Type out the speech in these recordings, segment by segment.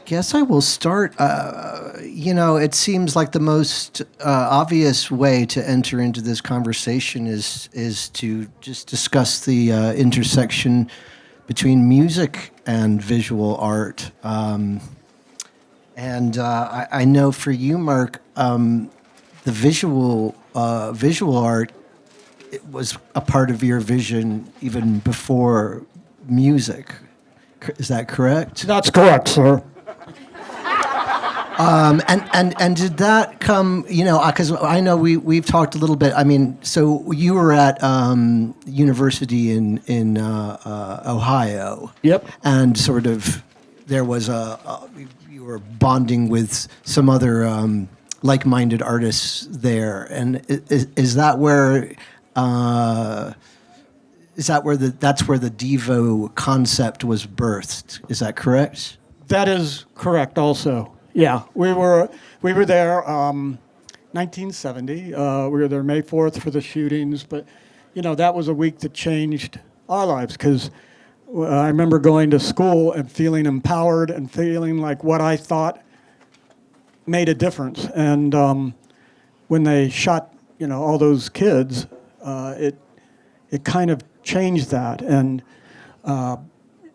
Guess I will start. It seems like the most obvious way to enter into this conversation is to just discuss the intersection between music and visual art. I know for you, Mark, the visual art it was a part of your vision even before music. Is that correct? That's correct, sir. And did that come? Because I know we've talked a little bit. I mean, so you were at university in Ohio. Yep. And sort of there was you were bonding with some other like-minded artists there, and is that where? That's where the DEVO concept was birthed? Is that correct? That is correct. Also, yeah, we were there, 1970. We were there May 4th for the shootings, but that was a week that changed our lives because I remember going to school and feeling empowered and feeling like what I thought made a difference. And when they shot, all those kids, it kind of changed that. And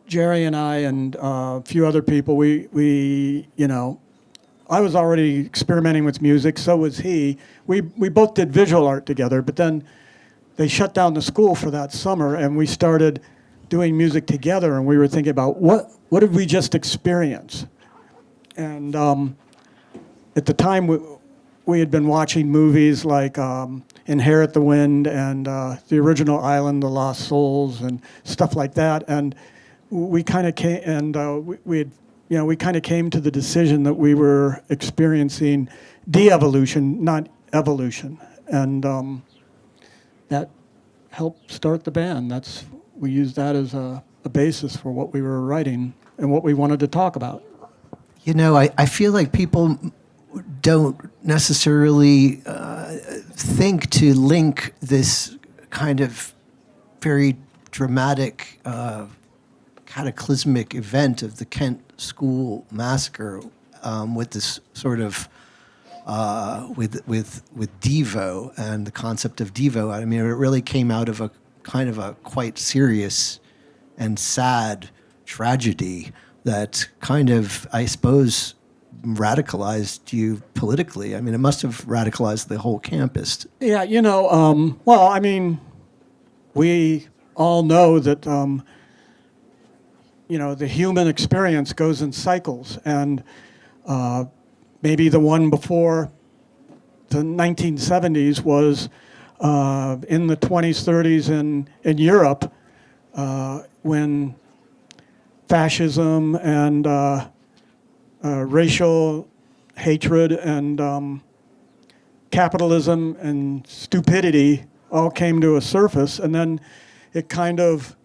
Jerry and I and a few other people, we I was already experimenting with music, so was he. We both did visual art together, but then they shut down the school for that summer, and we started doing music together, and we were thinking about what did we just experience? And at the time, we had been watching movies like Inherit the Wind and the original Island, The Lost Souls, and stuff like that. And we kind of came, and we kind of came to the decision that we were experiencing de-evolution, not evolution, and that helped start the band. We used that as a basis for what we were writing and what we wanted to talk about. I feel like people don't necessarily think to link this kind of very dramatic, cataclysmic event of the Kent school massacre with this sort of with DEVO and the concept of DEVO. I mean, it really came out of a kind of a quite serious and sad tragedy that kind of, I suppose, radicalized you politically. I mean, it must have radicalized the whole campus. Yeah, well, I mean, we all know that, the human experience goes in cycles, and maybe the one before the 1970s was in the 20s, 30s in Europe, when fascism and racial hatred and capitalism and stupidity all came to a surface, and then it kind of,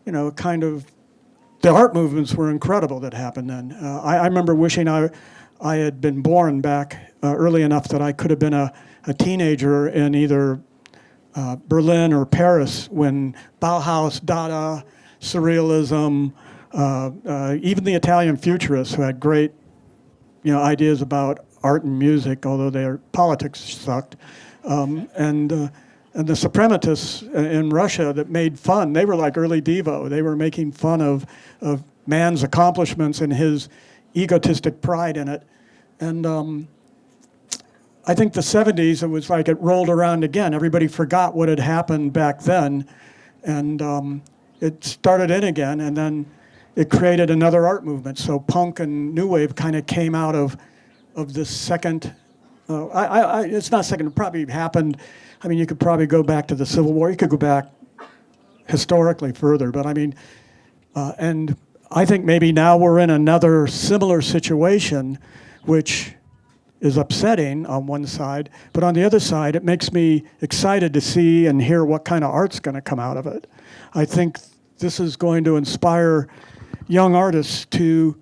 the art movements were incredible that happened then. I remember wishing I had been born back early enough that I could have been a teenager in either Berlin or Paris when Bauhaus, Dada, Surrealism, even the Italian futurists who had great, ideas about art and music, although their politics sucked, and the suprematists in Russia that made fun. They were like early DEVO. They were making fun of man's accomplishments and his egotistic pride in it. And I think the 70s, it was like it rolled around again. Everybody forgot what had happened back then, and it started in again, and then it created another art movement. So punk and new wave kind of came out of this second. It's not second. It probably happened. I mean, you could probably go back to the Civil War. You could go back historically further, but I mean, and I think maybe now we're in another similar situation, which is upsetting on one side, but on the other side, it makes me excited to see and hear what kind of art's going to come out of it. I think this is going to inspire young artists to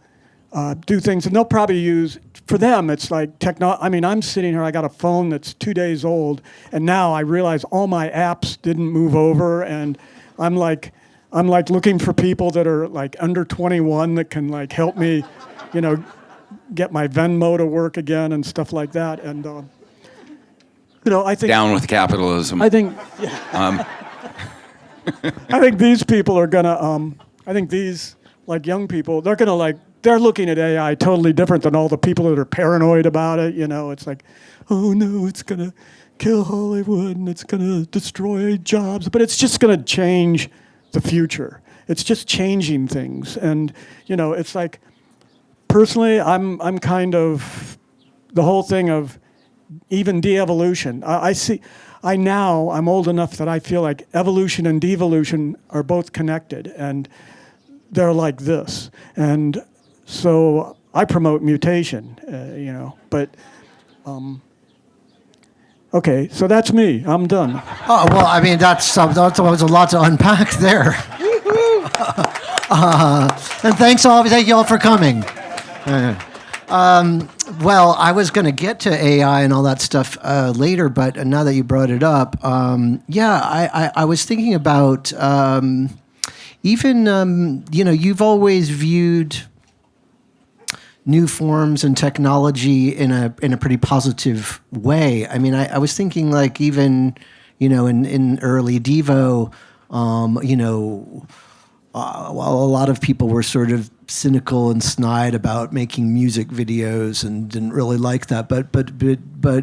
do things, and they'll probably use, for them, it's like I mean, I'm sitting here, I got a phone that's 2 days old, and now I realize all my apps didn't move over, and I'm like looking for people that are like under 21 that can like help me get my Venmo to work again and stuff like that. And I think Down with capitalism. I think I think these people are gonna. I think these young people, they're looking at AI totally different than all the people that are paranoid about it. It's like, oh no, it's gonna kill Hollywood and it's gonna destroy jobs, but it's just gonna change the future. It's just changing things, and it's like, personally, I'm kind of the whole thing of even de-evolution. I'm old enough that I feel like evolution and devolution are both connected, and they're like this. And so I promote mutation, but okay, so that's me. I'm done. Oh, well, I mean, that was a lot to unpack there. And thank you all for coming. Well, I was going to get to AI and all that stuff later, but now that you brought it up, I was thinking about even, you've always viewed new forms and technology in a pretty positive way. I mean, I was thinking like even, in early DEVO, while a lot of people were sort of cynical and snide about making music videos and didn't really like that, but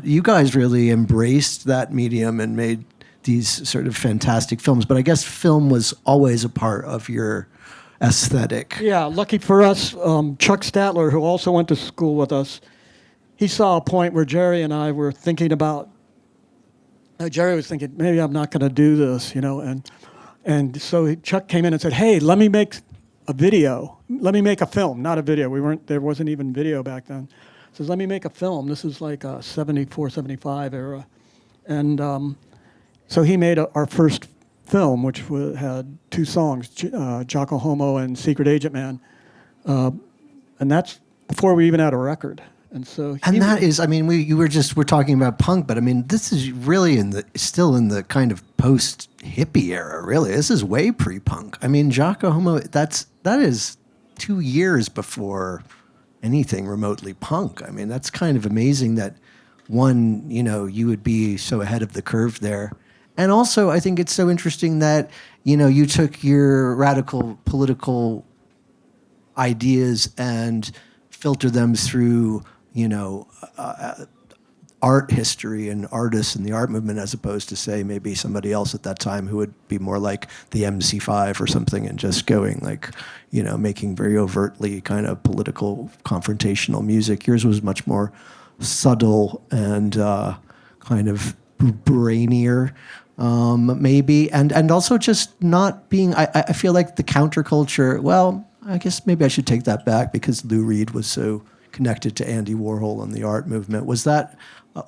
you guys really embraced that medium and made these sort of fantastic films. But I guess film was always a part of your aesthetic. Yeah, lucky for us, Chuck Statler, who also went to school with us, he saw a point where Jerry and I were thinking about. Jerry was thinking, maybe I'm not going to do this, and so Chuck came in and said, hey, let me make a video. Let me make a film, not a video. There wasn't even video back then. He says, let me make a film. This is like a 74, 75 era. And so he made our first film, which had 2 songs, Jocko Homo and Secret Agent Man. And that's before we even had a record. And so, that is, I mean, we're talking about punk, but I mean, this is really still in the kind of post hippie era. Really, this is way pre-punk. I mean, Jocko Homo, that is 2 years before anything remotely punk. I mean, that's kind of amazing that you would be so ahead of the curve there. And also, I think it's so interesting that you took your radical political ideas and filtered them through art history and artists and the art movement, as opposed to, say, maybe somebody else at that time who would be more like the MC5 or something and just going making very overtly kind of political confrontational music. Yours was much more subtle and kind of brainier, maybe, and also just not being. I feel like the counterculture. Well, I guess maybe I should take that back because Lou Reed was so connected to Andy Warhol and the art movement. Was that?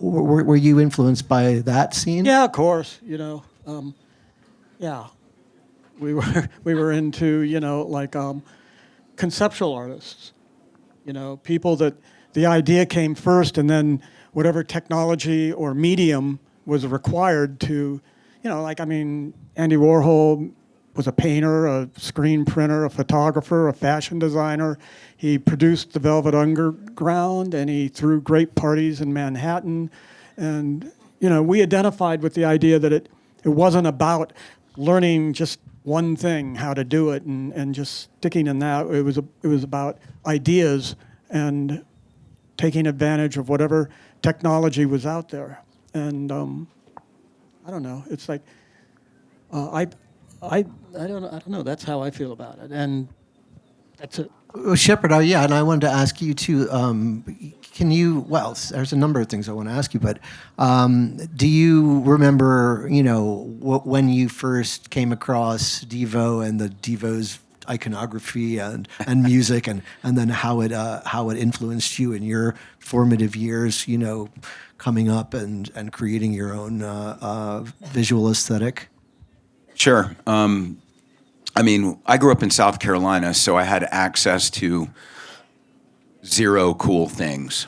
Were you influenced by that scene? Yeah, of course. We were into conceptual artists. People that the idea came first, and then whatever technology or medium was required to, Andy Warhol was a painter, a screen printer, a photographer, a fashion designer. He produced the Velvet Underground, and he threw great parties in Manhattan. And, we identified with the idea that it wasn't about learning just one thing, how to do it, and just sticking in that. It was about ideas and taking advantage of whatever technology was out there. And I don't know. It's like I don't know. That's how I feel about it, and that's it. Well, Shepard, and I wanted to ask you too. Can you? Well, there's a number of things I want to ask you, but do you remember, when you first came across DEVO and the DEVO's iconography and music, and then how it influenced you in your formative years, coming up and creating your own visual aesthetic? Sure. I grew up in South Carolina, so I had access to zero cool things,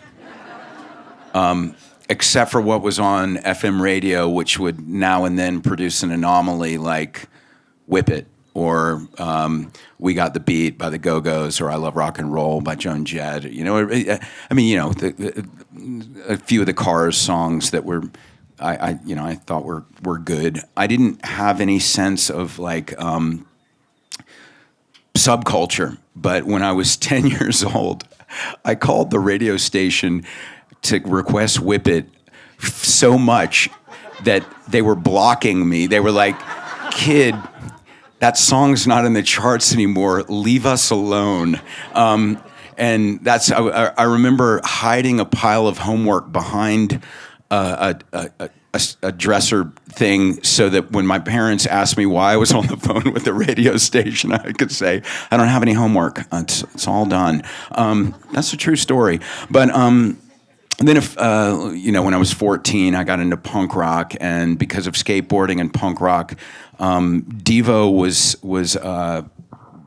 except for what was on FM radio, which would now and then produce an anomaly like Whip It or We Got the Beat by the Go-Go's, or I Love Rock and Roll by Joan Jett. I mean, a few of the Cars songs that were, I thought were good. I didn't have any sense of like subculture, but when I was 10 years old, I called the radio station to request Whip It so much that they were blocking me. They were like, "Kid, that song's not in the charts anymore. Leave us alone." And that's I remember hiding a pile of homework behind a dresser thing so that when my parents asked me why I was on the phone with the radio station, I could say, "I don't have any homework. It's all done." That's a true story. But then when I was 14, I got into punk rock, and because of skateboarding and punk rock, DEVO was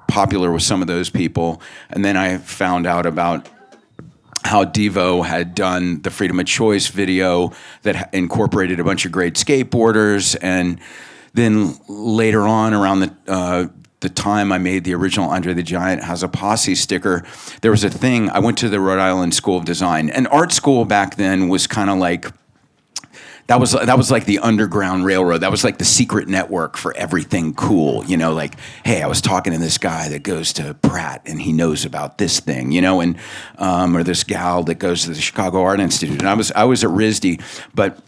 popular with some of those people. And then I found out about how DEVO had done the Freedom of Choice video that incorporated a bunch of great skateboarders. And then later on, around the time I made the original Andre the Giant Has a Posse sticker, there was a thing. I went to the Rhode Island School of Design, and art school back then was kind of like, that was like the Underground Railroad. That was like the secret network for everything cool. Like, hey, I was talking to this guy that goes to Pratt and he knows about this thing, and or this gal that goes to the Chicago Art Institute. And I was at RISD, but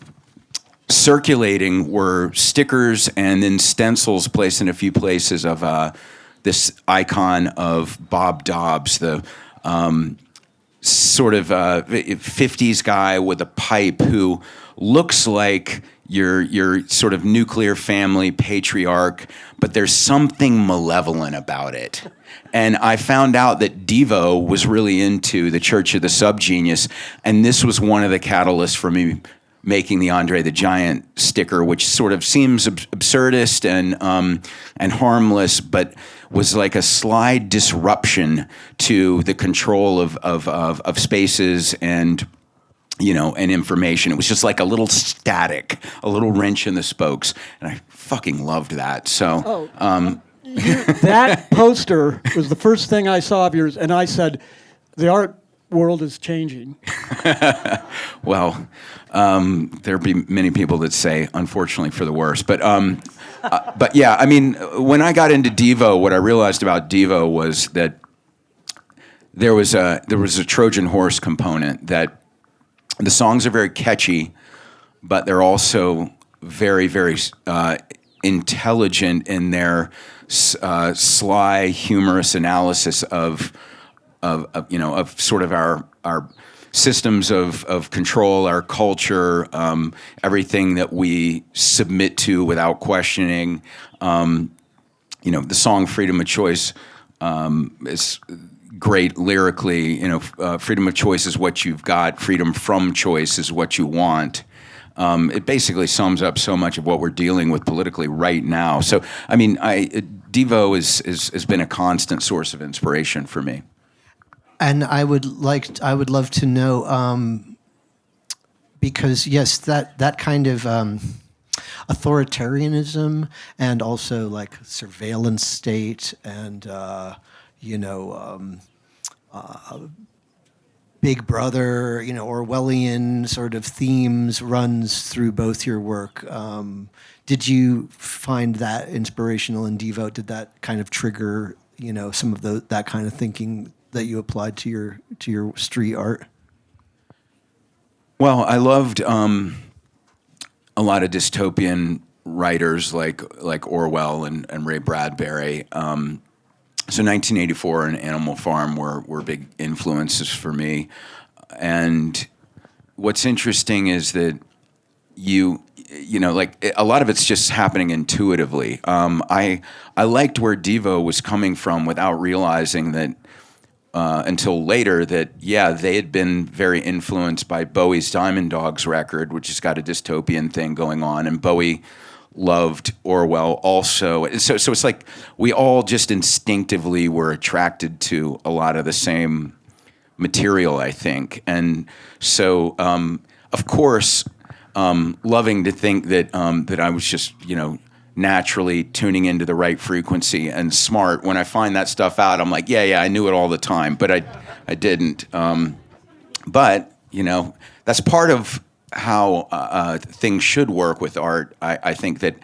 circulating were stickers and then stencils placed in a few places of this icon of Bob Dobbs, the sort of 50s guy with a pipe who looks like your sort of nuclear family patriarch, but there's something malevolent about it. And I found out that DEVO was really into the Church of the Subgenius, and this was one of the catalysts for me making the Andre the Giant sticker, which sort of seems absurdist and harmless, but was like a sly disruption to the control of spaces and and information. It was just like a little static, a little wrench in the spokes, and I fucking loved that. So, that poster was the first thing I saw of yours, and I said, "The art world is changing." Well, there'd be many people that say, unfortunately, for the worse. But yeah, I mean, when I got into DEVO, what I realized about DEVO was that there was a Trojan horse component, that the songs are very catchy, but they're also very, very intelligent in their sly, humorous analysis of sort of our systems of control, our culture, everything that we submit to without questioning. The song "Freedom of Choice" is great lyrically. Freedom of choice is what you've got. Freedom from choice is what you want. It basically sums up so much of what we're dealing with politically right now. So, I mean, DEVO has been a constant source of inspiration for me. And I would love to know, because yes, that kind of authoritarianism and also like surveillance state and Big Brother, Orwellian sort of themes runs through both your work. Did you find that inspirational in DEVO? Did that kind of trigger, some of that kind of thinking that you applied to your street art? Well, I loved a lot of dystopian writers like Orwell and Ray Bradbury. So 1984 and Animal Farm were big influences for me. And what's interesting is that a lot of it's just happening intuitively. I liked where DEVO was coming from without realizing that until later that, they had been very influenced by Bowie's Diamond Dogs record, which has got a dystopian thing going on, and Bowie loved Orwell also. So it's like we all just instinctively were attracted to a lot of the same material, I think. And so, of course, loving to think that that I was just, naturally tuning into the right frequency and smart. When I find that stuff out, I'm like, yeah, I knew it all the time, but I didn't. But, that's part of how things should work with art. I think that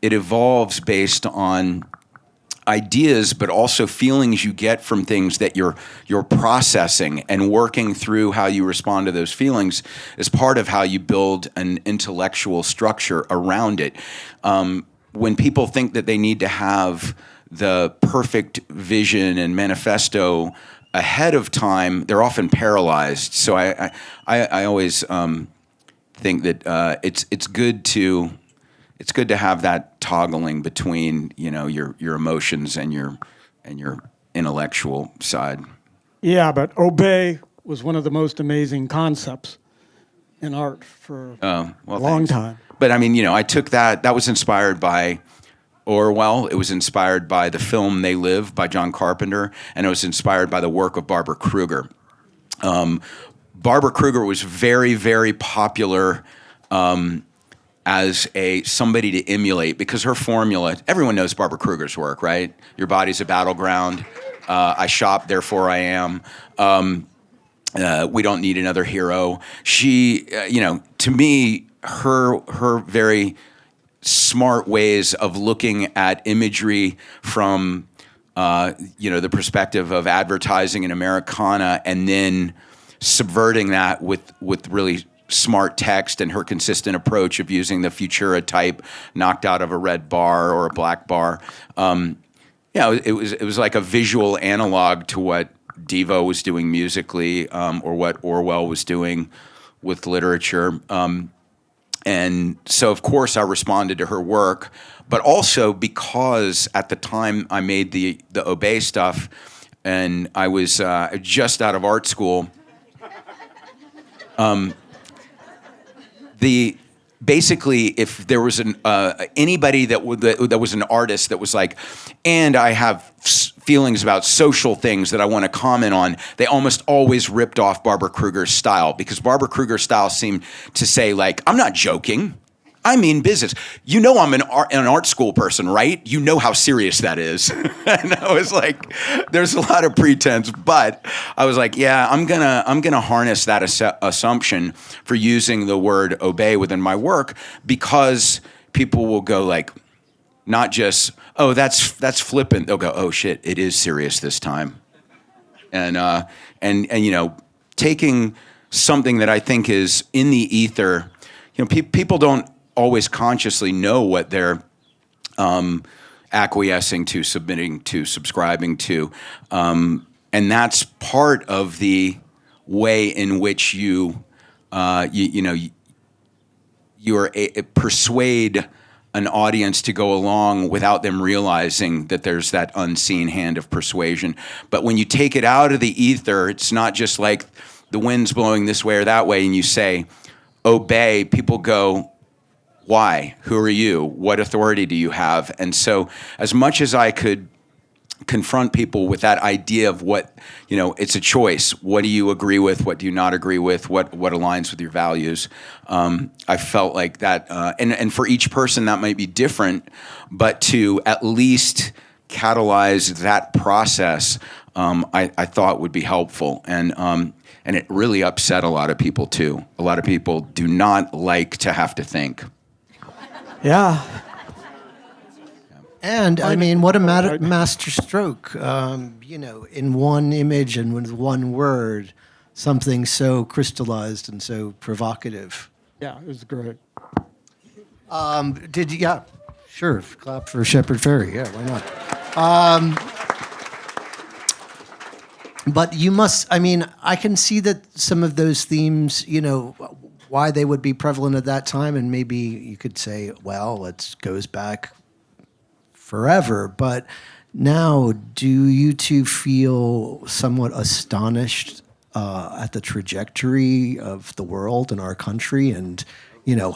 it evolves based on ideas, but also feelings you get from things that you're processing, and working through how you respond to those feelings is part of how you build an intellectual structure around it. When people think that they need to have the perfect vision and manifesto ahead of time, they're often paralyzed. So I always think that it's good to have that toggling between your emotions and your intellectual side. Yeah, but obey was one of the most amazing concepts in art for a long time. But I took that was inspired by Orwell. It was inspired by the film They Live by John Carpenter, and it was inspired by the work of Barbara Kruger. Barbara Kruger was very, very popular as somebody to emulate, because her formula, everyone knows Barbara Kruger's work, right? Your body's a battleground. I shop, therefore I am. We don't need another hero. She, to me, her very smart ways of looking at imagery from, the perspective of advertising and Americana, and then subverting that with really smart text, and her consistent approach of using the Futura type knocked out of a red bar or a black bar. It was like a visual analog to what DEVO was doing musically, or what Orwell was doing with literature. And so, of course, I responded to her work, but also because at the time I made the Obey stuff, and I was just out of art school. Basically, if there was anybody that was an artist that was like, and I have feelings about social things that I want to comment on, they almost always ripped off Barbara Kruger's style, because Barbara Kruger's style seemed to say, like, I'm not joking, I mean business. I'm an art school person, right? You know how serious that is. And I was like, there's a lot of pretense, but I was like, yeah, I'm gonna harness that assumption for using the word obey within my work, because people will go like, not just, oh, that's flippant. They'll go, oh shit, it is serious this time. And taking something that I think is in the ether, people don't always consciously know what they're acquiescing to, submitting to, subscribing to, and that's part of the way in which you persuade an audience to go along without them realizing that there's that unseen hand of persuasion. But when you take it out of the ether, it's not just like the wind's blowing this way or that way, and you say, obey, people go, why? Who are you? What authority do you have? And so as much as I could confront people with that idea of what, it's a choice. What do you agree with? What do you not agree with? What aligns with your values? I felt like that, and for each person that might be different, but to at least catalyze that process, I thought would be helpful. And it really upset a lot of people too. A lot of people do not like to have to think. Yeah. And what a master stroke, in one image and with one word, something so crystallized and so provocative. Yeah, it was great. Yeah, sure, clap for Shepard Fairey, yeah, why not? But you must, I can see that some of those themes, why they would be prevalent at that time, and maybe you could say, well, it goes back forever. But now, do you two feel somewhat astonished at the trajectory of the world and our country, and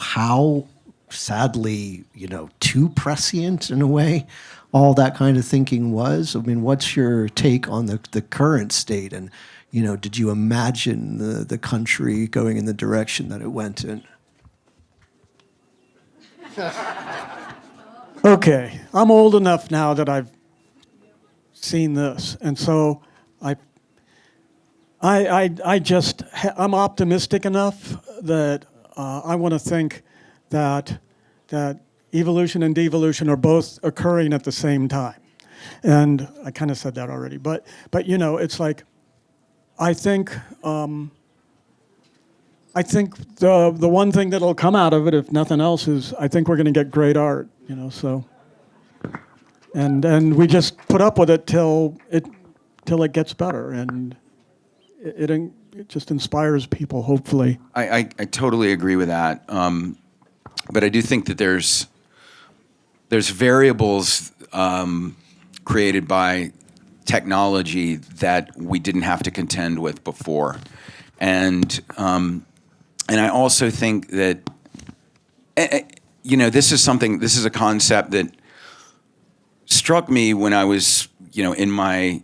how sadly too prescient in a way all that kind of thinking was? What's your take on the current state, and did you imagine the country going in the direction that it went in? Okay, I'm old enough now that I've seen this, and so I'm optimistic enough that I want to think that evolution and devolution are both occurring at the same time. And I kind of said that already, but it's like I think the one thing that'll come out of it, if nothing else, is I think we're going to get great art. So and we just put up with it till it gets better, and it just inspires people, hopefully. I totally agree with that. But I do think that there's variables created by technology that we didn't have to contend with before. And I also think that, this is a concept that struck me when I was, in my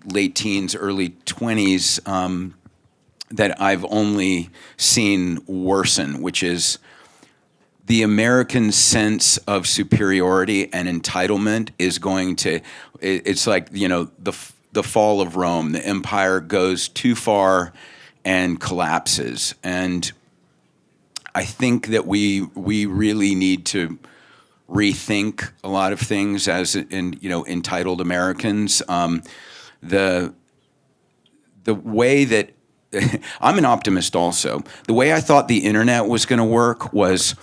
late teens, early 20s, that I've only seen worsen, which is the American sense of superiority and entitlement is going to, it's like, the fall of Rome. The empire goes too far and collapses. And I think that we really need to rethink a lot of things as entitled Americans. The way that I'm an optimist also. The way I thought the internet was going to work was,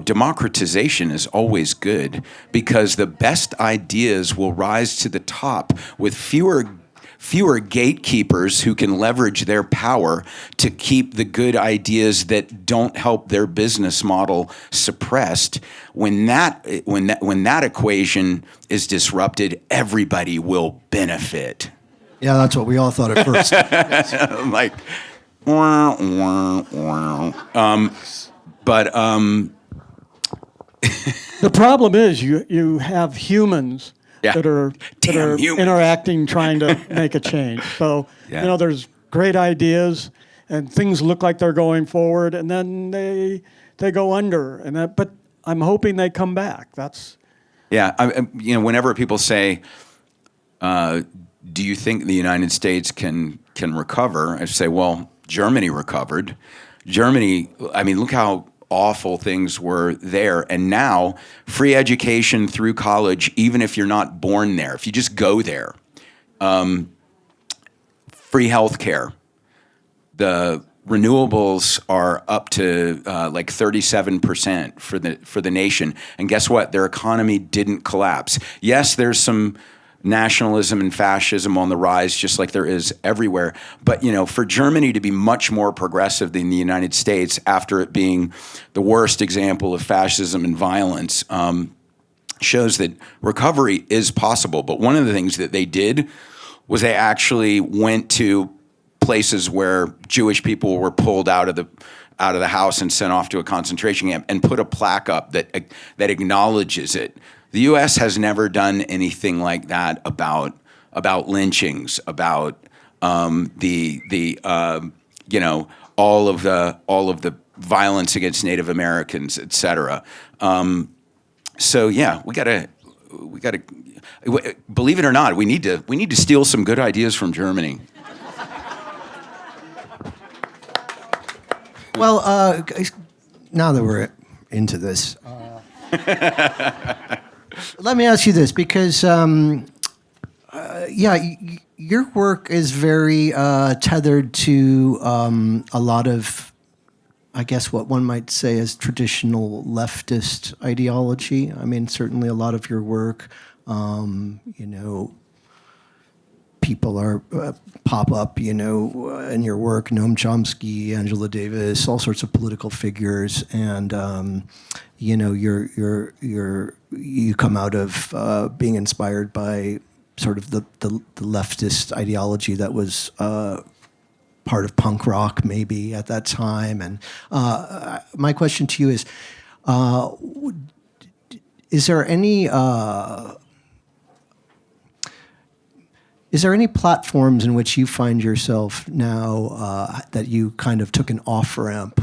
democratization is always good because the best ideas will rise to the top with fewer gatekeepers who can leverage their power to keep the good ideas that don't help their business model suppressed. When that equation is disrupted, everybody will benefit. Yeah, that's what we all thought at first. Like, wah, wah, wah. But The problem is you have humans that are interacting, trying to make a change. So there's great ideas and things look like they're going forward, and then they go under. But I'm hoping they come back. That's whenever people say, do you think the United States can recover? I say, well, Germany recovered. Germany, look how awful things were there. And now, free education through college, even if you're not born there, if you just go there. Free health care. The renewables are up to like 37% for the nation. And guess what? Their economy didn't collapse. Yes, there's some nationalism and fascism on the rise, just like there is everywhere. But, for Germany to be much more progressive than the United States after it being the worst example of fascism and violence shows that recovery is possible. But one of the things that they did was they actually went to places where Jewish people were pulled out of the house and sent off to a concentration camp and put a plaque up that acknowledges it. The U.S. has never done anything like that about lynchings, about all of the violence against Native Americans, et cetera. So yeah, we gotta. Believe it or not, we need to steal some good ideas from Germany. Well, now that we're into this. Let me ask you this, because, your work is very tethered to a lot of, I guess, what one might say is traditional leftist ideology. Certainly a lot of your work, people are pop up, in your work, Noam Chomsky, Angela Davis, all sorts of political figures, and you come out of being inspired by sort of the leftist ideology that was part of punk rock maybe at that time. And my question to you is there any platforms in which you find yourself now that you kind of took an off-ramp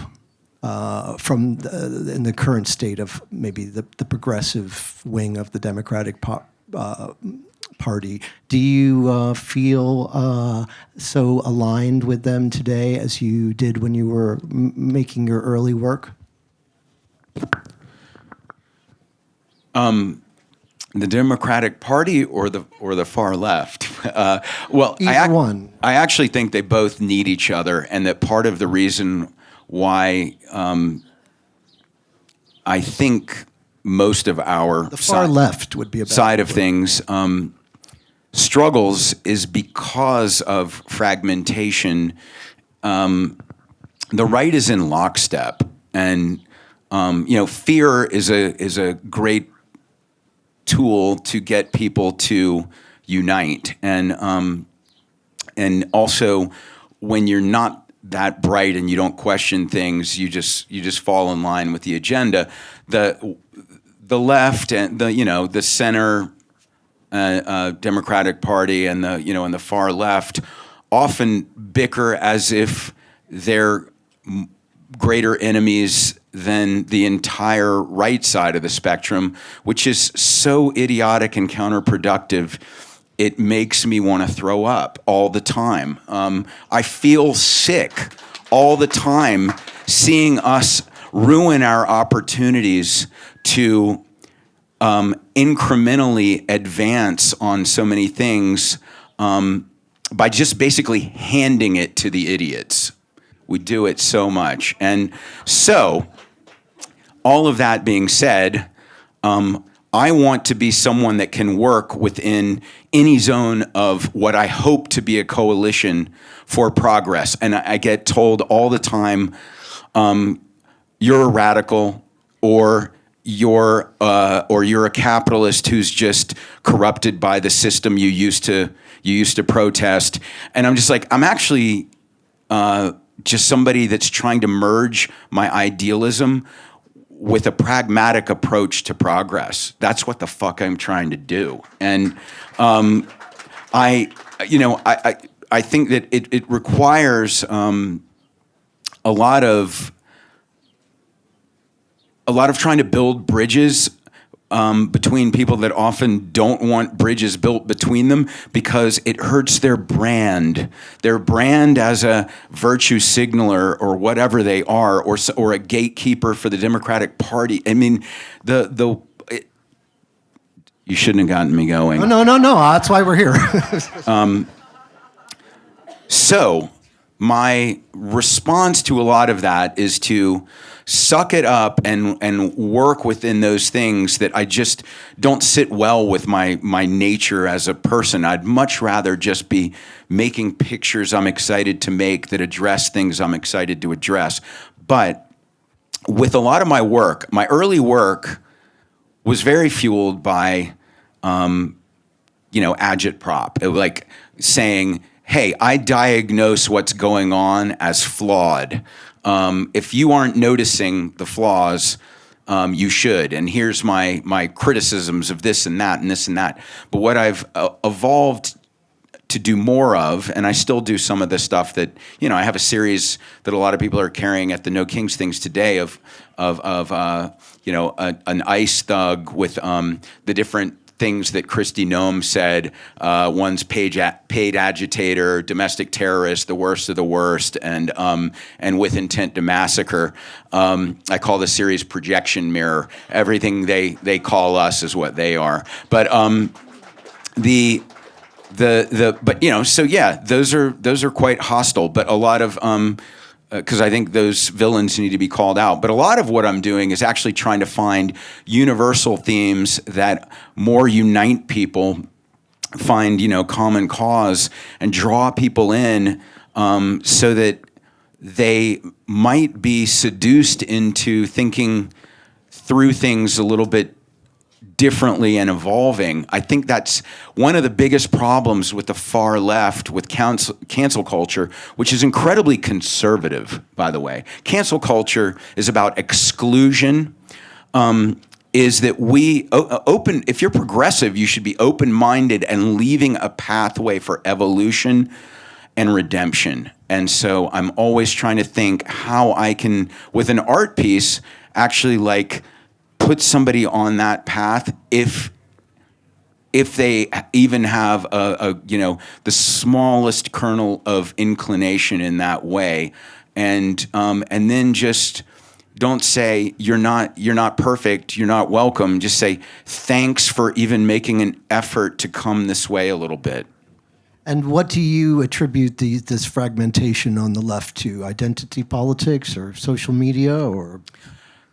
from in the current state of maybe the progressive wing of the Democratic Party. Do you feel so aligned with them today as you did when you were making your early work? The Democratic Party or the far left? Well, Either one. I actually think they both need each other, and that part of the reason why I think most of our The far left would be a better side of word. things struggles is because of fragmentation. The right is in lockstep, and fear is a great tool to get people to unite, and also when you're not that bright and you don't question things, you just fall in line with the agenda. The left and the center Democratic Party and the far left often bicker as if they're greater enemies than the entire right side of the spectrum, which is so idiotic and counterproductive. It makes me want to throw up all the time. I feel sick all the time seeing us ruin our opportunities to incrementally advance on so many things by just basically handing it to the idiots. We do it so much. And so, all of that being said, I want to be someone that can work within any zone of what I hope to be a coalition for progress. And I get told all the time, you're a radical, or you're a capitalist who's just corrupted by the system you used to protest. And I'm just like, I'm actually just somebody that's trying to merge my idealism with a pragmatic approach to progress. That's what the fuck I'm trying to do. And I think that it requires a lot of trying to build bridges between people that often don't want bridges built between them because it hurts their brand as a virtue signaler or whatever they are, or a gatekeeper for the Democratic Party. I mean, you shouldn't have gotten me going. No. That's why we're here. So my response to a lot of that is to suck it up and work within those things that I just don't sit well with my nature as a person. I'd much rather just be making pictures I'm excited to make that address things I'm excited to address. But with a lot of my work, my early work was very fueled by, agitprop, like saying, hey, I diagnose what's going on as flawed. If you aren't noticing the flaws, you should. And here's my criticisms of this and that and this and that. But what I've evolved to do more of, and I still do some of the stuff that, I have a series that a lot of people are carrying at the No Kings things today of an ICE thug with the different things that Kristi Noem said. One's paid agitator, domestic terrorist, the worst of the worst, and with intent to massacre. I call the series Projection Mirror. Everything they call us is what they are. But those are quite hostile. But a lot of because I think those villains need to be called out. But a lot of what I'm doing is actually trying to find universal themes that more unite people, find, common cause, and draw people in so that they might be seduced into thinking through things a little bit differently and evolving. I think that's one of the biggest problems with the far left, with cancel culture, which is incredibly conservative, by the way. Cancel culture is about exclusion. Is that we open? If you're progressive, you should be open-minded and leaving a pathway for evolution and redemption. And so I'm always trying to think how I can, with an art piece, actually like put somebody on that path if they even have a the smallest kernel of inclination in that way, and then just don't say you're not perfect, you're not welcome. Just say thanks for even making an effort to come this way a little bit. And what do you attribute this fragmentation on the left to? Identity politics or social media or?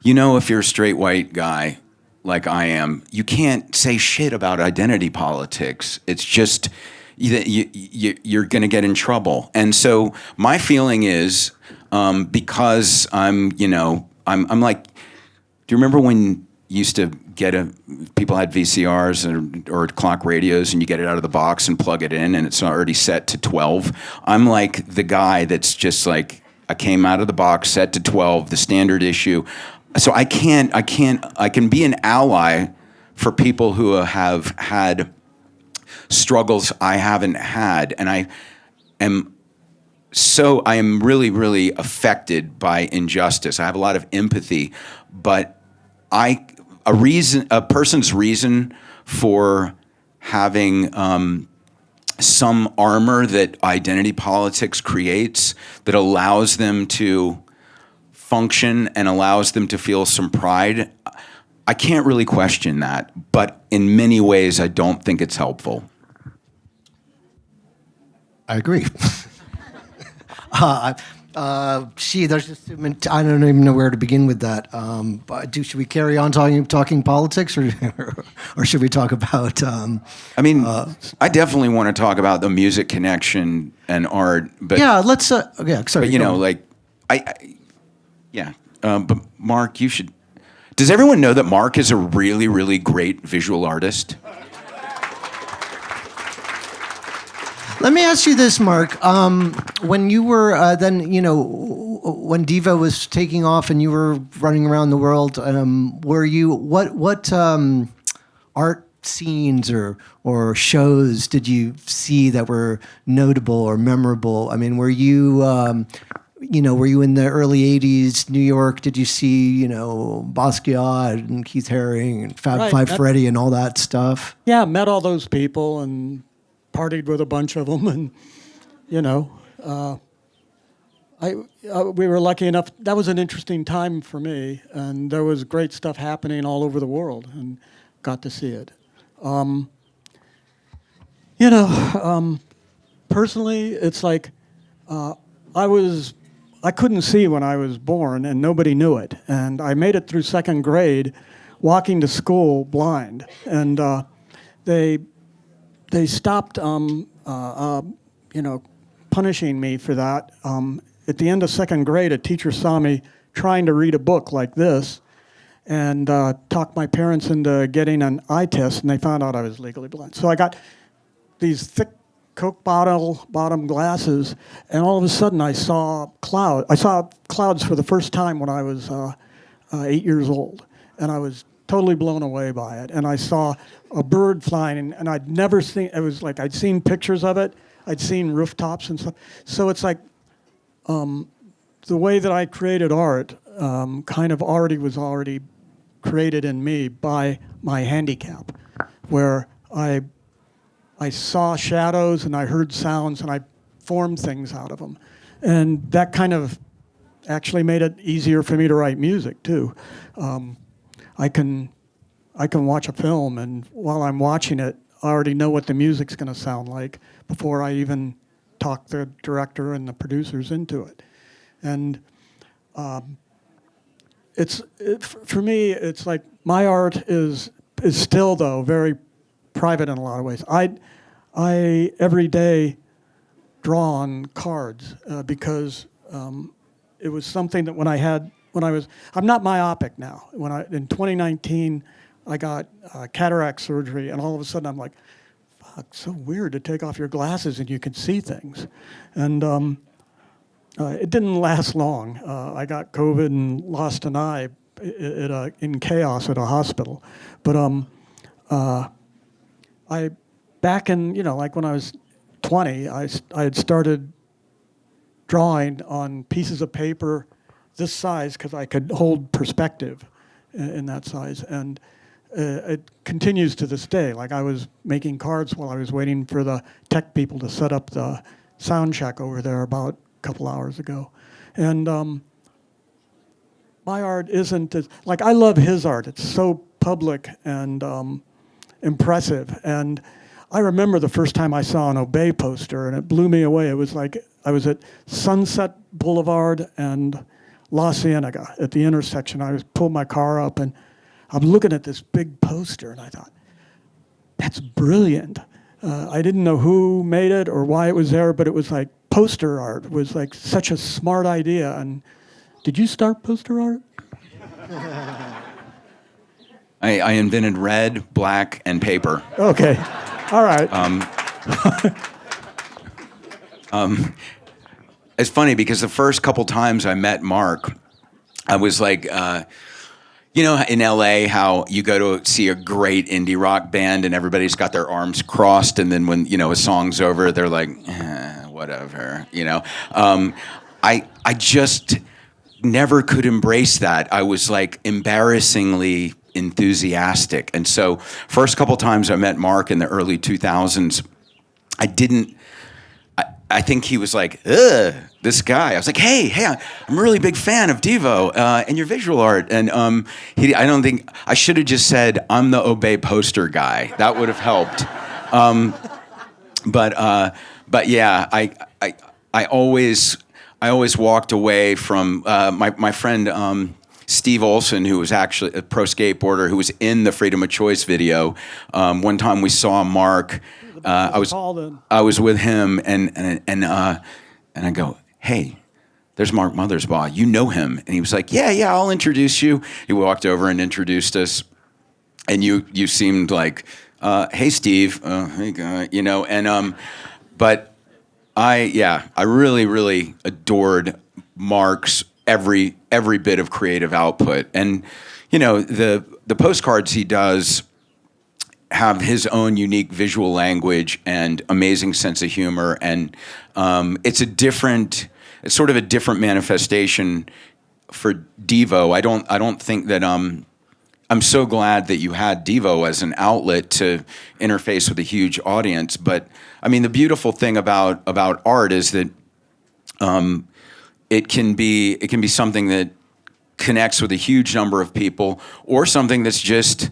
If you're a straight white guy like I am, you can't say shit about identity politics. It's just you're going to get in trouble. And so my feeling is because I'm like, do you remember when you used to people had VCRs or clock radios and you get it out of the box and plug it in and it's already set to 12? I'm like the guy that's just like, I came out of the box, set to 12, the standard issue. So I can be an ally for people who have had struggles I haven't had. And I am really, really affected by injustice. I have a lot of empathy, but a person's reason for having some armor that identity politics creates that allows them to function and allows them to feel some pride, I can't really question that. But in many ways, I don't think it's helpful. I agree. There's just, I don't even know where to begin with that. But should we carry on talking politics, or should we talk about? I definitely want to talk about the music connection and art. But yeah, let's. Sorry. But but Mark, you should. Does everyone know that Mark is a really, really great visual artist? Let me ask you this, Mark. When you were when DEVO was taking off and you were running around the world, were you what art scenes or shows did you see that were notable or memorable? I mean, were you were you in the early '80s New York? Did you see Basquiat and Keith Haring and Fab Five Freddy and all that stuff? Yeah, met all those people and partied with a bunch of them, and we were lucky enough. That was an interesting time for me, and there was great stuff happening all over the world, and got to see it. Personally, it's like I couldn't see when I was born, and nobody knew it, and I made it through second grade, walking to school blind, and they stopped, punishing me for that. At the end of second grade, a teacher saw me trying to read a book like this and talked my parents into getting an eye test, and they found out I was legally blind. So I got these thick Coke bottom glasses, and all of a sudden I saw clouds. I saw clouds for the first time when I was 8 years old, and I was totally blown away by it. And I saw a bird flying, and I'd never seen. It was like I'd seen pictures of it. I'd seen rooftops and stuff. So it's like the way that I created art kind of was already created in me by my handicap, where I saw shadows and I heard sounds and I formed things out of them. And that kind of actually made it easier for me to write music too. I can watch a film, and while I'm watching it, I already know what the music's going to sound like before I even talk the director and the producers into it. And for me, it's like my art is still, though, very private in a lot of ways. I every day draw on cards because it was something that I'm not myopic now. In 2019, I got cataract surgery, and all of a sudden I'm like, fuck, so weird to take off your glasses and you can see things. And it didn't last long. I got COVID and lost an eye in chaos at a hospital. But I, back in, like when I was 20, I had started drawing on pieces of paper this size because I could hold perspective in that size. And it continues to this day. Like I was making cards while I was waiting for the tech people to set up the sound check over there about a couple hours ago. And my art isn't as, like I love his art. It's so public and impressive. And I remember the first time I saw an Obey poster, and it blew me away. It was like I was at Sunset Boulevard and La Cienega at the intersection. I pulled my car up, and I'm looking at this big poster, and I thought, that's brilliant. I didn't know who made it or why it was there, but it was like poster art was like such a smart idea. And did you start poster art? I invented red, black, and paper. Okay. All right. It's funny because the first couple times I met Mark, I was like, you know, in LA, how you go to see a great indie rock band and everybody's got their arms crossed, and then when, you know, a song's over, they're like, whatever, you know. I just never could embrace that. I was like embarrassingly enthusiastic. And so first couple times I met Mark in the early 2000s, I think he was like, ugh, this guy. I was like, hey, I'm a really big fan of DEVO and your visual art. And I don't think, I should have just said, I'm the Obey poster guy. That would have helped. But yeah, I always walked away from my friend Steve Olson, who was actually a pro skateboarder who was in the Freedom of Choice video. One time we saw Mark. I was with him, and I go, hey, there's Mark Mothersbaugh. You know him? And he was like, yeah, I'll introduce you. He walked over and introduced us, and you seemed like, hey, Steve, hey, guy, you know. And but I really, really adored Mark's every bit of creative output, and you know the postcards he does have his own unique visual language and amazing sense of humor, and it's sort of a different manifestation for DEVO. I don't think that I'm so glad that you had DEVO as an outlet to interface with a huge audience. But I mean, the beautiful thing about art is that it can be something that connects with a huge number of people, or something that's just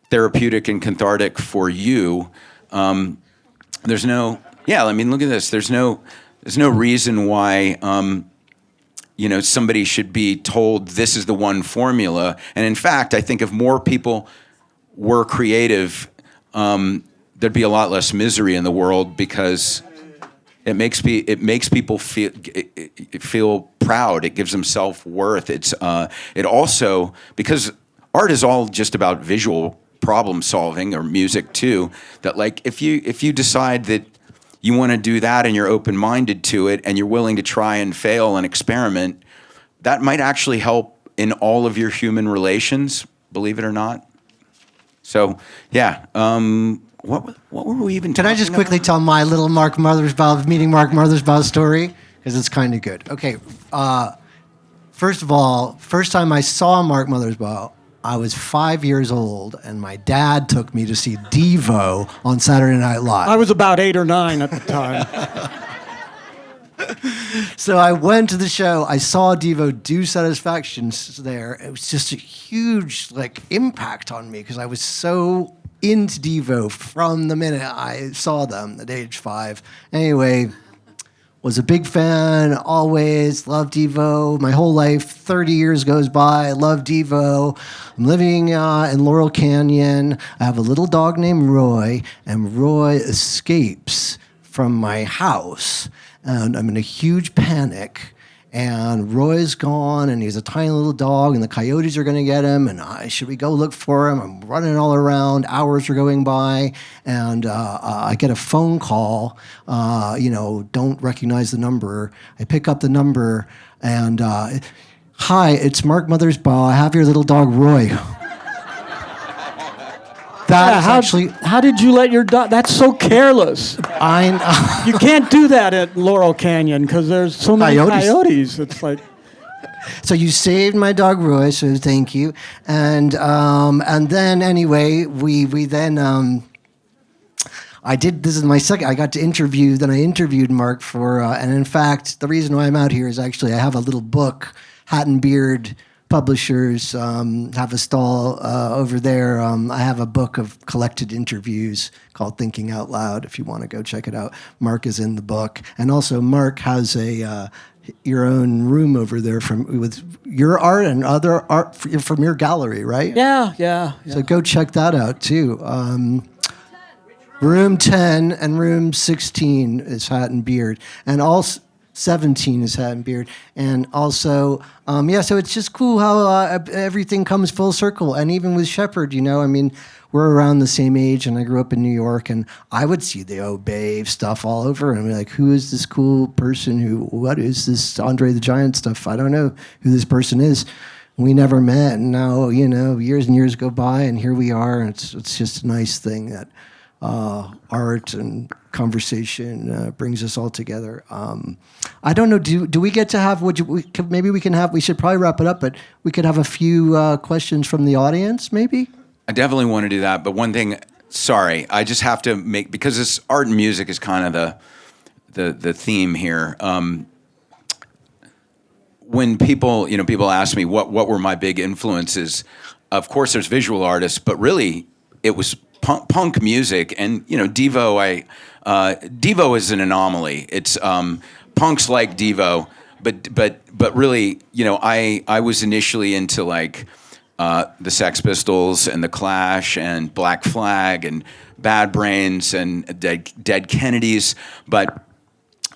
therapeutic and cathartic for you. Look at this. There's no reason why somebody should be told this is the one formula. And in fact, I think if more people were creative, there'd be a lot less misery in the world, because it makes people feel proud. It gives them self-worth. It also, because art is all just about visual problem solving, or music too, that like if you decide that you want to do that and you're open-minded to it and you're willing to try and fail and experiment, that might actually help in all of your human relations, believe it or not. So yeah, what were we even talking about? Can I just quickly tell my little meeting Mark Mothersbaugh story? Because it's kind of good. Okay, first of all, first time I saw Mark Mothersbaugh, I was 5 years old, and my dad took me to see DEVO on Saturday Night Live. I was about 8 or 9 at the time. So I went to the show. I saw DEVO do Satisfactions there. It was just a huge impact on me, because I was so into DEVO from the minute I saw them at age 5. Anyway, was a big fan, always loved DEVO. My whole life, 30 years goes by, I love DEVO. I'm living in Laurel Canyon. I have a little dog named Roy, and Roy escapes from my house. And I'm in a huge panic. And Roy's gone, and he's a tiny little dog, and the coyotes are going to get him, and should we go look for him? I'm running all around. Hours are going by, and I get a phone call, don't recognize the number. I pick up the number, and, hi, it's Mark Mothersbaugh. I have your little dog, Roy. That is actually, how did you let your dog? That's so careless. You can't do that at Laurel Canyon because there's so many coyotes. It's like. So you saved my dog Roy, so thank you. And then anyway, we then I did. This is my second. I got to interview. Then I interviewed Mark for. And in fact, the reason why I'm out here is actually I have a little book, Hat and Beard Publishers have a stall over there. I have a book of collected interviews called Thinking Out Loud. If you want to go check it out, Mark is in the book, and also Mark has your own room over there with your art and other art from your gallery, right? Yeah. So go check that out too. Room 10 and room 16 is Hat and Beard, and also 17 is Hat and Beard, and also so it's just cool how everything comes full circle. And even with Shepard, we're around the same age, and I grew up in New York, and I would see the Obey stuff all over, and I'd be like, who is this cool person? What is this Andre the Giant stuff? I don't know who this person is. We never met, and now, years and years go by, and here we are, and it's just a nice thing that art and conversation brings us all together. I don't know, do we get to have, we should probably wrap it up, but we could have a few questions from the audience, maybe? I definitely want to do that, but one thing, sorry, I just have to make, because this art and music is kind of the theme here. When people ask me what were my big influences, of course there's visual artists, but really it was punk music, and DEVO. DEVO is an anomaly. It's punks like DEVO, but really, I was initially into like the Sex Pistols and the Clash and Black Flag and Bad Brains and Dead Kennedys. But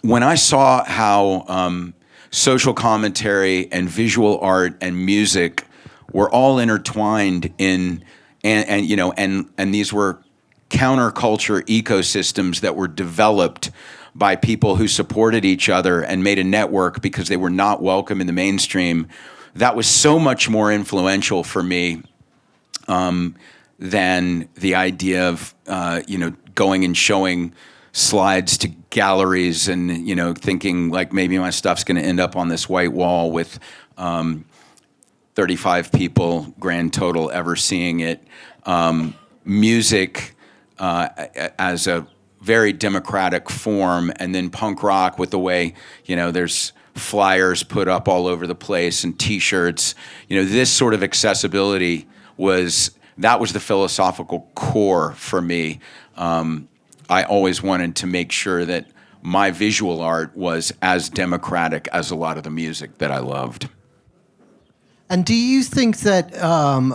when I saw how social commentary and visual art and music were all intertwined in, and these were counterculture ecosystems that were developed by people who supported each other and made a network because they were not welcome in the mainstream. That was so much more influential for me than the idea of going and showing slides to galleries and thinking like maybe my stuff's going to end up on this white wall with 35 people grand total ever seeing it. Music as a very democratic form, and then punk rock with the way there's flyers put up all over the place and T-shirts. This sort of accessibility was the philosophical core for me. I always wanted to make sure that my visual art was as democratic as a lot of the music that I loved. And do you think that,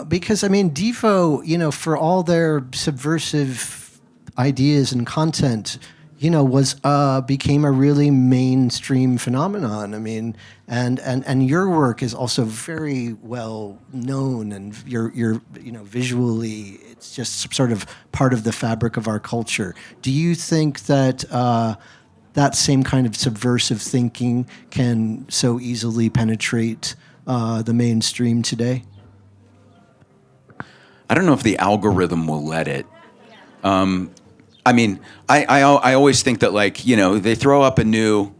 because DEVO, for all their subversive ideas and content, became a really mainstream phenomenon. And your work is also very well known, and you're visually, it's just sort of part of the fabric of our culture. Do you think that that same kind of subversive thinking can so easily penetrate the mainstream today? I don't know if the algorithm will let it. I always think that they throw up a new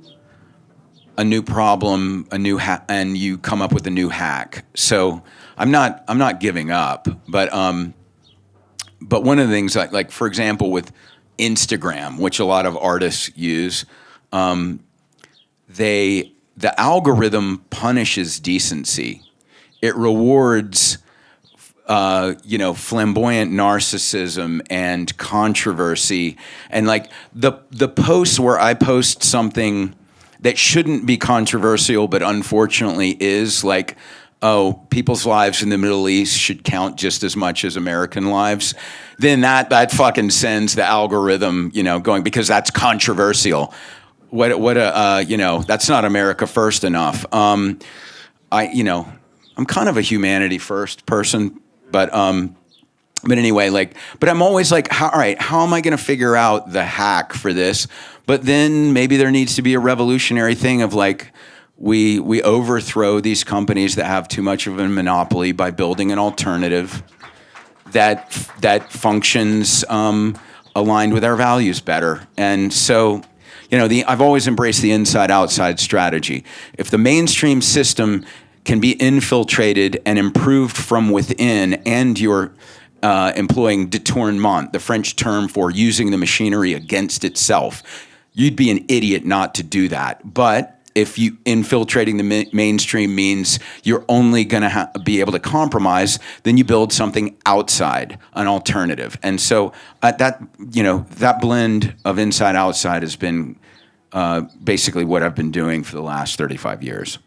problem, and you come up with a new hack. So I'm not giving up, but one of the things like for example with Instagram, which a lot of artists use, the algorithm punishes decency. It rewards flamboyant narcissism and controversy, and like the posts where I post something that shouldn't be controversial but unfortunately is, like, oh, people's lives in the Middle East should count just as much as American lives, then that fucking sends the algorithm going, because that's controversial. That's not America first enough. I'm kind of a humanity first person. But anyway, but I'm always like, all right, how am I going to figure out the hack for this? But then maybe there needs to be a revolutionary thing of we overthrow these companies that have too much of a monopoly by building an alternative. that functions aligned with our values better. And so, I've always embraced the inside-outside strategy. If the mainstream system can be infiltrated and improved from within, and you're employing détournement, the French term for using the machinery against itself, you'd be an idiot not to do that. But if you infiltrating the mainstream means you're only going to be able to compromise, then you build something outside, an alternative. And so that blend of inside outside has been basically what I've been doing for the last 35 years.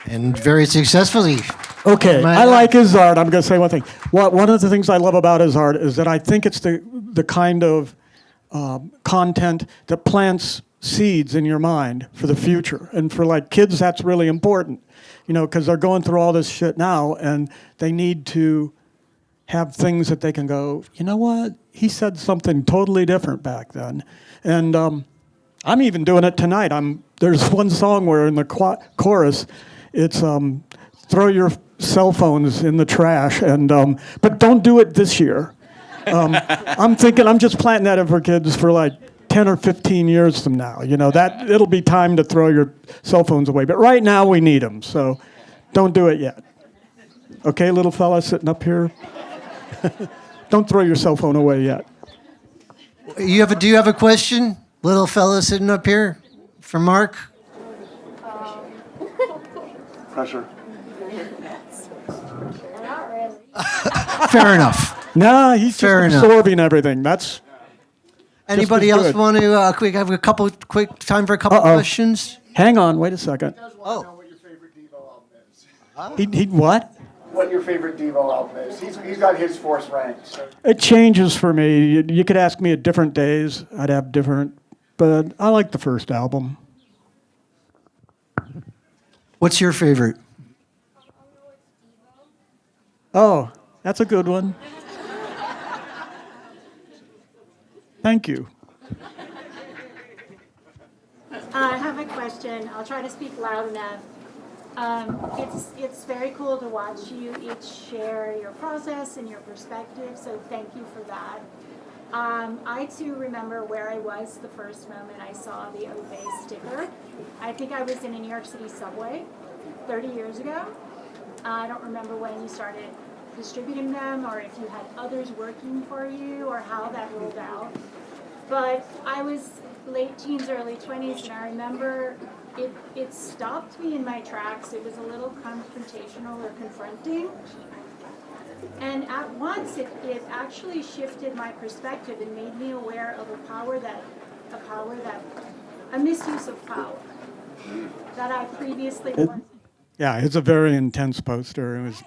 And very successfully. Okay, I like his art. I'm going to say one thing. One of the things I love about his art is that I think it's the kind of content that plants seeds in your mind for the future. And for like kids, that's really important, because they're going through all this shit now and they need to have things that they can go, you know what? He said something totally different back then. And I'm even doing it tonight. There's one song where in the chorus, it's throw your cell phones in the trash, and but don't do it this year. I'm thinking I'm just planting that in for kids for like 10 or 15 years from now. That it'll be time to throw your cell phones away. But right now we need them, so don't do it yet. Okay, little fella sitting up here? Don't throw your cell phone away yet. Do you have a question, little fella sitting up here, for Mark? Pressure. Fair enough. Nah, he's just absorbing everything. That's Anybody else want to have a couple quick time for a couple questions? Hang on, wait a second. I want to know what your favorite DEVO album is. He what? What your favorite DEVO album is. He's got his force ranked. So. It changes for me. You could ask me at different days. I'd have different, but I like the first album. What's your favorite? Oh, that's a good one. Thank you. I have a question. I'll try to speak loud enough. It's very cool to watch you each share your process and your perspective, so thank you for that. I too remember where I was the first moment I saw the Obey sticker. I think I was in a New York City subway 30 years ago. I don't remember when you started distributing them or if you had others working for you or how that rolled out. But I was late teens, early 20s, and I remember it stopped me in my tracks. It was a little confrontational or confronting. And at once, it actually shifted my perspective and made me aware of a misuse of power that I previously wasn't. Yeah, it's a very intense poster. It was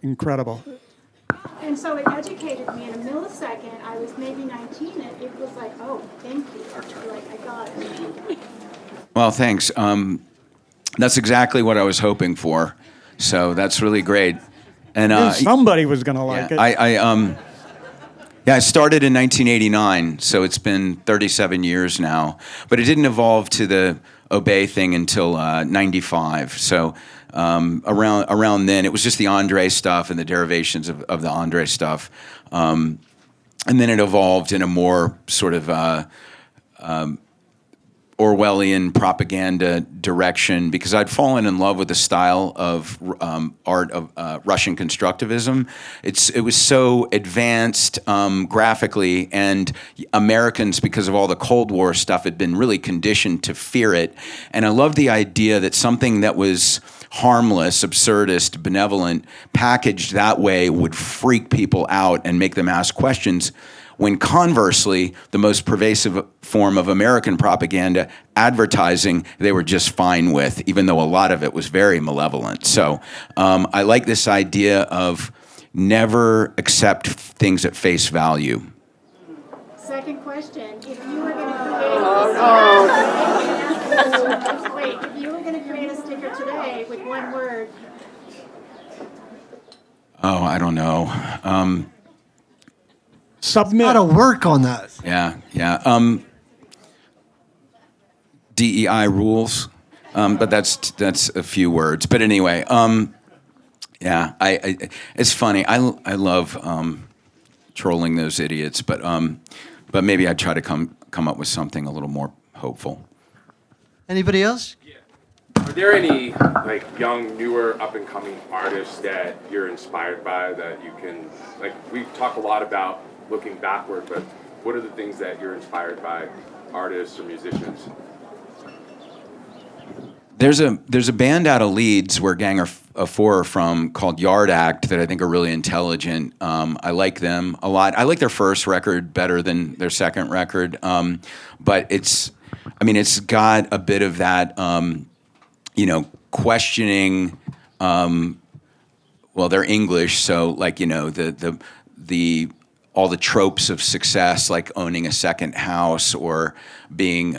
incredible. And so it educated me in a millisecond. I was maybe 19, and it was like, oh, thank you. Like, I got it. Well, thanks. That's exactly what I was hoping for. So that's really great. And somebody was going to like it. I started in 1989, so it's been 37 years now. But it didn't evolve to the Obey thing until 95. So around then, it was just the Andre stuff and the derivations of the Andre stuff. And then it evolved in a more sort of Orwellian propaganda direction because I'd fallen in love with the style of art of Russian constructivism. It was so advanced graphically, and Americans, because of all the Cold War stuff, had been really conditioned to fear it. And I loved the idea that something that was harmless, absurdist, benevolent, packaged that way would freak people out and make them ask questions. When conversely, the most pervasive form of American propaganda, advertising, they were just fine with, even though a lot of it was very malevolent. So I like this idea of never accept things at face value. Second question: if you were going to create, if you were going to create a sticker today with one word. Oh, I don't know. Submit. Got to work on that. Yeah. DEI rules, but that's a few words. But anyway, Yeah, it's funny. I love trolling those idiots, but maybe I'd try to come up with something a little more hopeful. Anybody else? Are there any like young, newer, up and coming artists that you're inspired by that you can like? We talk a lot about looking backward, but what are the things that you're inspired by, artists or musicians? There's a band out of Leeds where Gang of Four are from called Yard Act that I think are really intelligent. I like them a lot. I like their first record better than their second record, but it's got a bit of that, questioning. Well, they're English, so like the all the tropes of success, like owning a second house or being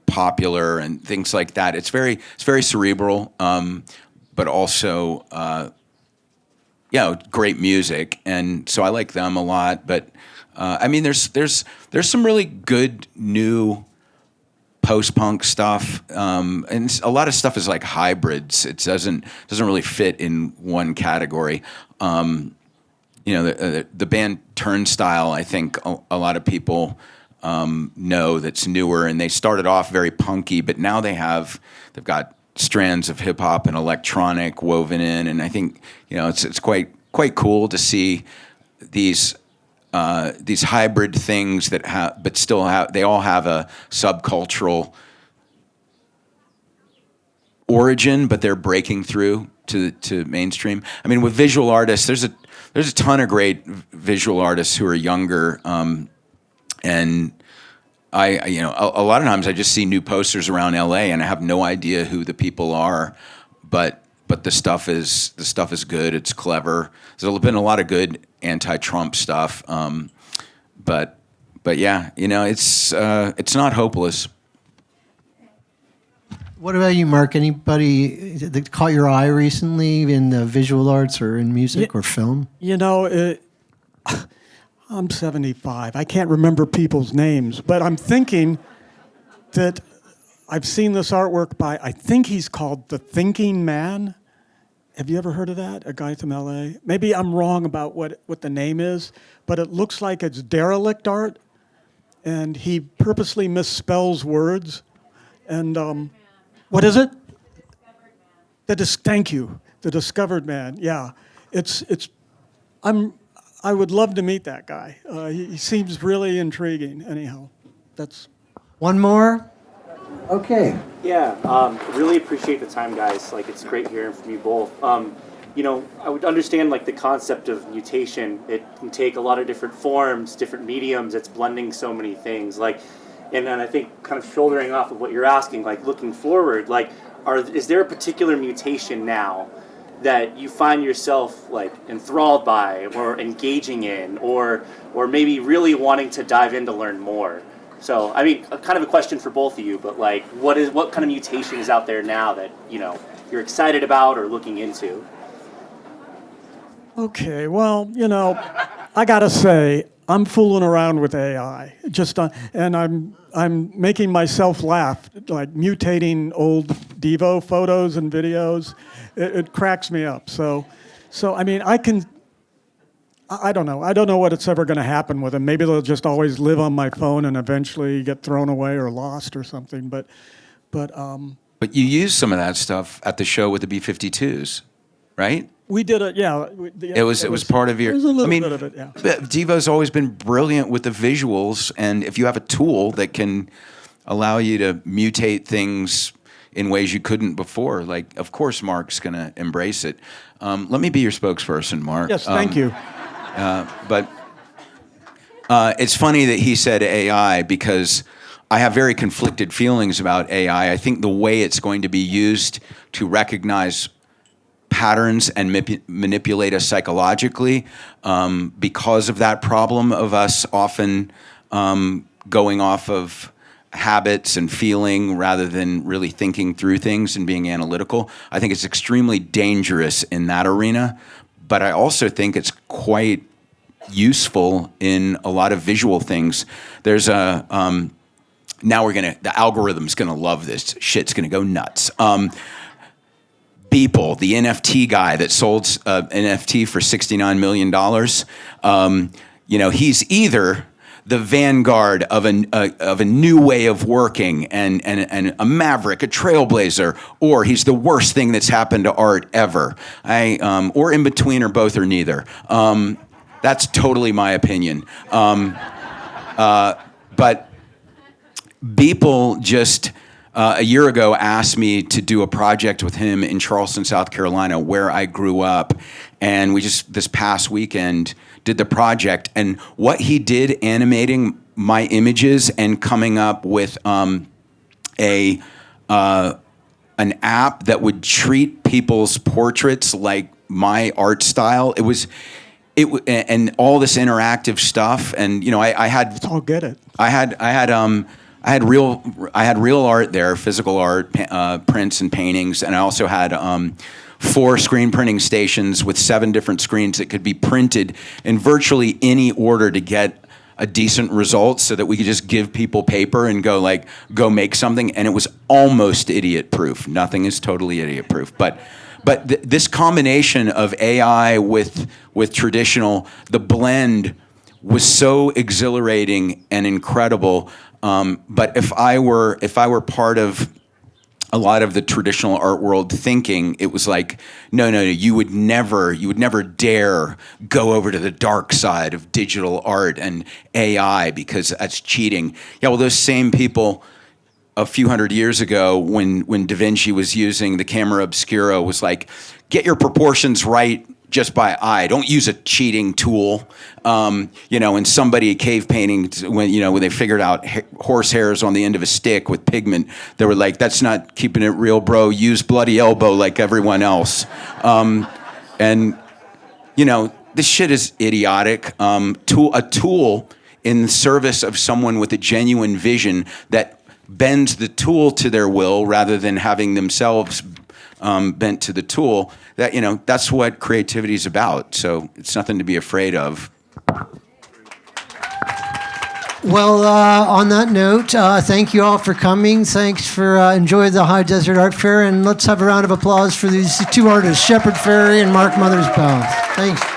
popular and things like that. It's very cerebral, but also great music, and so I like them a lot. But there's some really good new post-punk stuff, and a lot of stuff is like hybrids. It doesn't really fit in one category. The band Turnstile, I think a lot of people know that's newer, and they started off very punky, but now they've got strands of hip hop and electronic woven in, and I think it's quite cool to see these hybrid things that they all have a subcultural origin, but they're breaking through to mainstream. I mean, with visual artists, there's a ton of great visual artists who are younger. And a lot of times I just see new posters around LA and I have no idea who the people are, but the stuff is good. It's clever. There's been a lot of good anti-Trump stuff, but yeah, it's not hopeless. What about you, Mark? Anybody that caught your eye recently in the visual arts or in music or film? I'm 75. I can't remember people's names, but I'm thinking that I've seen this artwork by, I think he's called The Thinking Man. Have you ever heard of that? A guy from LA? Maybe I'm wrong about what the name is, but it looks like it's derelict art, and he purposely misspells words. And what is it? Thank you. The Discovered Man. Yeah, I would love to meet that guy. He seems really intriguing. Anyhow, that's one more. Okay. Yeah, really appreciate the time, guys. Like, it's great hearing from you both. I would understand like the concept of mutation. It can take a lot of different forms, different mediums. It's blending so many things. And then I think kind of shouldering off of what you're asking, like looking forward, like is there a particular mutation now that you find yourself like enthralled by or engaging in or maybe really wanting to dive in to learn more? So, I mean, kind of a question for both of you, but like what kind of mutation is out there now that, you're excited about or looking into? okay. Well, I gotta say, I'm fooling around with AI, and I'm making myself laugh, like mutating old DEVO photos and videos. It cracks me up. So I mean, I don't know. I don't know what it's ever going to happen with them. Maybe they'll just always live on my phone and eventually get thrown away or lost or something. But you used some of that stuff at the show with the B-52s, right? we did it. Yeah, It was part of your. There's a little bit of it. Yeah. DEVO's always been brilliant with the visuals, and if you have a tool that can allow you to mutate things in ways you couldn't before, like, of course Mark's going to embrace it. Let me be your spokesperson, Mark. Yes, thank you. But it's funny that he said AI, because I have very conflicted feelings about AI. I think the way it's going to be used to recognize patterns and manipulate us psychologically, because of that problem of us often going off of habits and feeling rather than really thinking through things and being analytical. I think it's extremely dangerous in that arena, but I also think it's quite useful in a lot of visual things. There's a now the algorithm's gonna love this. Shit's gonna go nuts. Beeple, the NFT guy that sold NFT for $69 million, he's either the vanguard of a new way of working and a maverick, a trailblazer, or he's the worst thing that's happened to art ever. Or in between, or both, or neither. That's totally my opinion. But Beeple just a year ago asked me to do a project with him in Charleston, South Carolina, where I grew up, and we just this past weekend did the project. And what he did animating my images and coming up with an app that would treat people's portraits like my art style. And all this interactive stuff, and I had. I'll get it. I had real art there, physical art, prints and paintings, and I also had 4 screen printing stations with 7 different screens that could be printed in virtually any order to get a decent result, so that we could just give people paper and go make something, and it was almost idiot proof. Nothing is totally idiot proof, but this combination of AI with traditional, the blend was so exhilarating and incredible. But if I were part of a lot of the traditional art world thinking, it was like, no, you would never dare go over to the dark side of digital art and AI, because that's cheating. Yeah, well, those same people a few hundred years ago, when Da Vinci was using the camera obscura, was like, get your proportions right just by eye. Don't use a cheating tool. And somebody cave painting, when they figured out horse hairs on the end of a stick with pigment, they were like, that's not keeping it real, bro. Use bloody elbow like everyone else. This shit is idiotic. A tool in service of someone with a genuine vision that bends the tool to their will rather than having themselves bent to the tool. That's what creativity is about. So it's nothing to be afraid of. Well, on that note, thank you all for coming. Thanks for enjoying the High Desert Art Fair, and let's have a round of applause for these 2 artists, Shepard, Fairey, and Mark Mothersbaugh. Thanks.